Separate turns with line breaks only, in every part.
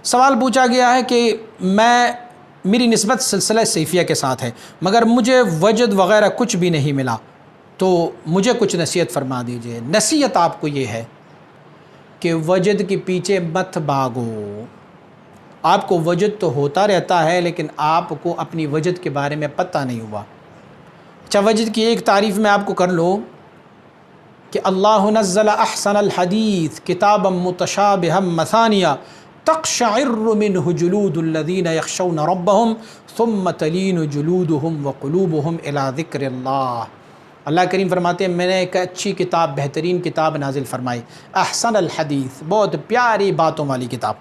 سوال پوچھا گیا ہے کہ میری نسبت سلسلہ صیفیہ کے ساتھ ہے مگر مجھے وجد وغیرہ کچھ بھی نہیں ملا، تو مجھے کچھ نصیحت فرما دیجئے۔ نصیحت آپ کو یہ ہے کہ وجد کے پیچھے مت بھاگو۔ آپ کو وجد تو ہوتا رہتا ہے لیکن آپ کو اپنی وجد کے بارے میں پتہ نہیں ہوا۔ اچھا، وجد کی ایک تعریف میں آپ کو کر لوں کہ اللہ نزل احسن الحدیث کتابا متشابہا مثانیہ تقشعر منہ جلود الذین یخشون ربہم ثم تلین جلودہم وقلوبہم الی ذکر اللہ۔ اللہ کریم فرماتے ہیں میں نے ایک اچھی کتاب، بہترین کتاب نازل فرمائی، احسن الحدیث، بہت پیاری باتوں والی کتاب۔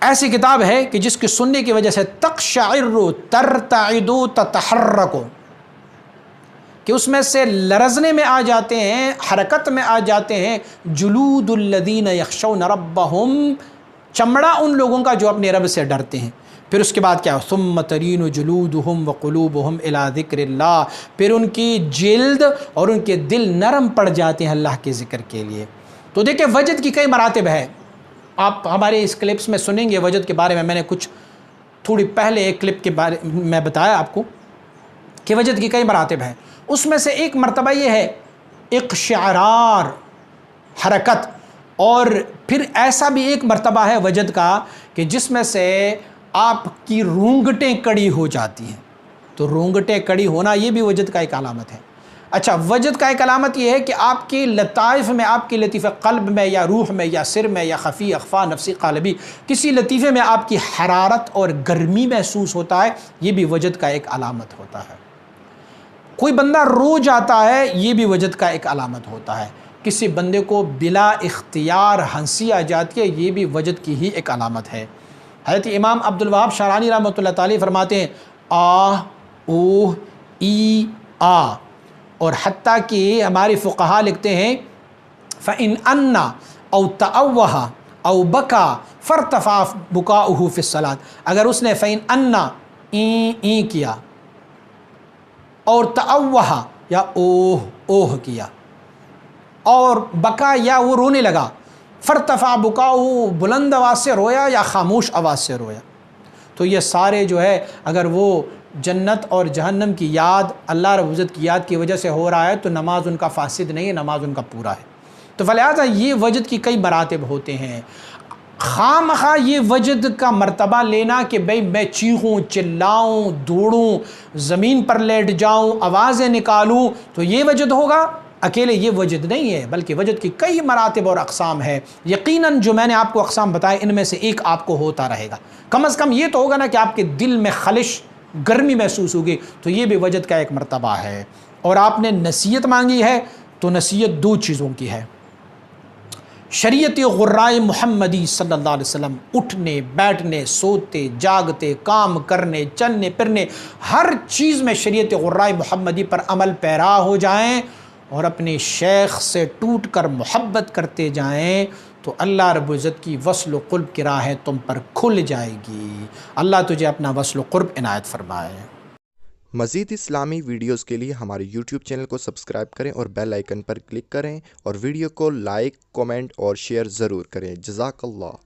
ایسی کتاب ہے کہ جس کے سننے کی وجہ سے تقشعر، ترتعد، تتحرک، کہ اس میں سے لرزنے میں آ جاتے ہیں، حرکت میں آ جاتے ہیں، جلود الذین یخشون ربہم، چمڑا ان لوگوں کا جو اپنے رب سے ڈرتے ہیں۔ پھر اس کے بعد کیا؟ ثم ترین جلودہم وقلوبہم الی ذکر اللہ، پھر ان کی جلد اور ان کے دل نرم پڑ جاتے ہیں اللہ کے ذکر کے لیے۔ تو دیکھیں وجد کی کئی مراتب ہے، آپ ہمارے اس کلپس میں سنیں گے وجد کے بارے میں نے کچھ تھوڑی پہلے ایک کلپ کے بارے میں بتایا آپ کو کہ وجد کی کئی مراتب ہیں۔ اس میں سے ایک مرتبہ یہ ہے اقشعرار، حرکت، اور پھر ایسا بھی ایک مرتبہ ہے وجد کا کہ جس میں سے آپ کی رونگٹیں کڑی ہو جاتی ہیں۔ تو رونگٹیں کڑی ہونا یہ بھی وجد کا ایک علامت ہے۔ اچھا، وجد کا ایک علامت یہ ہے کہ آپ کی لطائف میں، آپ کی لطیفہ قلب میں یا روح میں یا سر میں یا خفی اخفا نفسی قالبی کسی لطیفے میں آپ کی حرارت اور گرمی محسوس ہوتا ہے، یہ بھی وجد کا ایک علامت ہوتا ہے۔ کوئی بندہ رو جاتا ہے، یہ بھی وجد کا ایک علامت ہوتا ہے۔ کسی بندے کو بلا اختیار ہنسی آ جاتی ہے، یہ بھی وجد کی ہی ایک علامت ہے۔ حضرت امام عبد الوہاب شعرانی رحمۃ اللہ تعالی فرماتے ہیں آہ، اوہ، ای، آ، اور حتیٰ کہ ہمارے فقہا لکھتے ہیں فَإِنْ أَنَّ أَوْ تَأَوَّهَ أَوْ بَكَى فَارْتَفَعَ بُكَاؤُهُ فِي الصَّلَاةِ، اگر اس نے فَإِنْ أَنَّ ای کیا اور تأوہ یا اوہ کیا اور بکا یا وہ رونے لگا، فرتفع بکاؤ، بلند آواز سے رویا یا خاموش آواز سے رویا، تو یہ سارے جو ہے اگر وہ جنت اور جہنم کی یاد، اللہ رب العزت کی یاد کی وجہ سے ہو رہا ہے تو نماز ان کا فاسد نہیں ہے، نماز ان کا پورا ہے۔ تو فلہذا یہ وجد کی کئی مراتب ہوتے ہیں۔ خواہ مخواہ یہ وجد کا مرتبہ لینا کہ بھئی میں چیخوں، چلاؤں، دوڑوں، زمین پر لیٹ جاؤں، آوازیں نکالوں تو یہ وجد ہوگا، اکیلے یہ وجد نہیں ہے، بلکہ وجد کی کئی مراتب اور اقسام ہے۔ یقیناً جو میں نے آپ کو اقسام بتائے ان میں سے ایک آپ کو ہوتا رہے گا، کم از کم یہ تو ہوگا نا کہ آپ کے دل میں خلش، گرمی محسوس ہوگی، تو یہ بھی وجد کا ایک مرتبہ ہے۔ اور آپ نے نصیحت مانگی ہے تو نصیحت دو چیزوں کی ہے، شریعت غرائے محمدی صلی اللہ علیہ وسلم، اٹھنے بیٹھنے، سوتے جاگتے، کام کرنے، چلنے پھرنے، ہر چیز میں شریعت غرائے محمدی پر عمل پیرا ہو جائیں اور اپنے شیخ سے ٹوٹ کر محبت کرتے جائیں تو اللہ رب العزت کی وصل و قرب کی راہیں تم پر کھل جائے گی۔ اللہ تجھے اپنا وصل و قرب عنایت فرمائے۔
مزید اسلامی ویڈیوز کے لیے ہمارے یوٹیوب چینل کو سبسکرائب کریں اور بیل آئیکن پر کلک کریں، اور ویڈیو کو لائک، کومنٹ اور شیئر ضرور کریں۔ جزاک اللہ۔